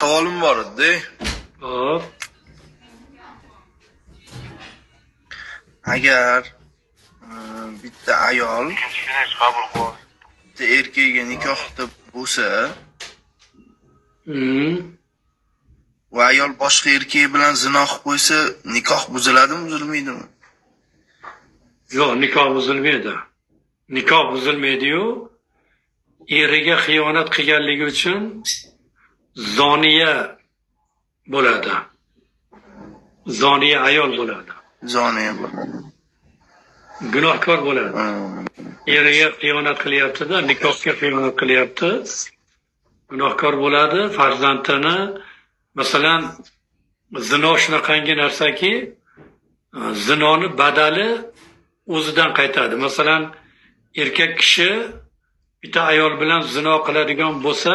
Savolim bor edi. Hop. Agar bitta ayol bitta erkakga nikohda bo'lsa va ayol boshqa erkak bilan zino qilib qo'ysa, nikoh buziladimi, buzilmaydimi? Yo'q, nikoh buzilmaydi. Nikoh buzilmaydi-yu, eriga xiyonat qilganligi uchun zoniya bo'ladi. Zoniya ayol bo'ladi. Zoniya bo'ladi. Gunohkor bo'ladi. Eriga xiyonat qilyapti-da, nikohga xiyonat qilyapti. Gunohkor bo'ladi, farzandini masalan zino shunaqangi narsaki, zinoni badali o'zidan qaytadi. Masalan, erkak kishi bitta ayol bilan zino qiladigan bo'lsa,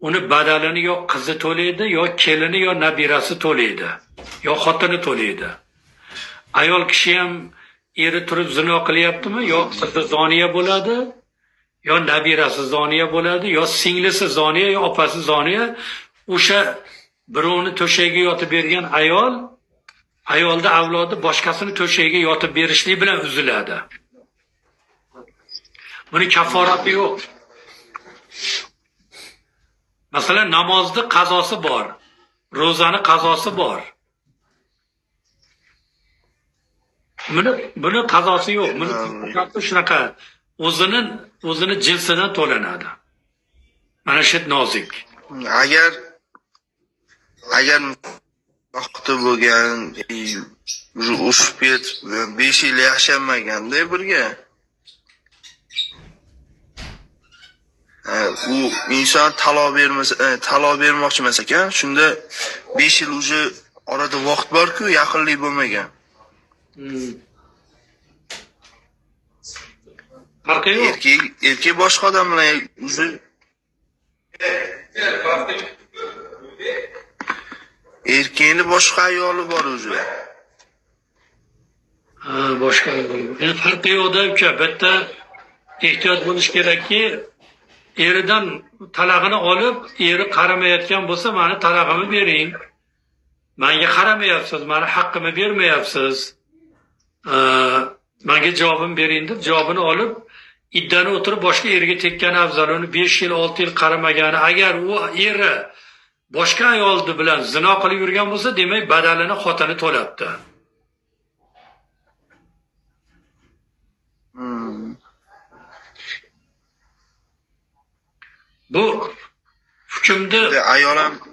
uni badalini yo qizi to'laydi, yo kelini, yo nabirasi to'laydi, yo xotini to'laydi. Ayol kishi ham eri turib zino qilyaptimi, yo qizi zoniya bo'ladi, yo nabirasi zoniya bo'ladi, yo singlisi zoniya, yo opasi zoniya. O'sha birovni to'shagiga yotib bergan ayolda avlodi boshqasini to'shagiga yotib berishlik bilan uziladi. Buni kaforati yo'q. Masalan, namozni qazosi bor, ro'zani qazosi bor. Buni qazosi yo'q. Buni shunaqa o'zini jinsidan to'lanadi. Mana shu nozik. Agar vaqti bo'lgan, urushib ketib 5 yil yashamaganda birga, u inson taloq bermoqchi emas ekan, shunda 5 yil uje orada vaqt bor-ku, yaqinlik bo'lmagan. Farqi yo'q. Erkak boshqa odam bilan uje erkakni boshqa ayoli bor o'zi. Boshqa ayol. Endi farqi yo'q-da, uka. Bitta ehtiyot bo'lish kerakki, eridan talag'ini olib, eri qaramayotgan bo'lsa, meni talag'imni bering. Menga qaramayapsiz, meni haqqimni bermayapsiz. Menga javobimni bering deb javobini olib, iddani o'tirib boshqa eriga tekkan afzal. Uni 5 yil, 6 yil qaramagani, agar u eri boshqa ayol bilan zino qilib yurgan bo'lsa, demak badalini xotini to'labdi. Bu hukmni ayol ham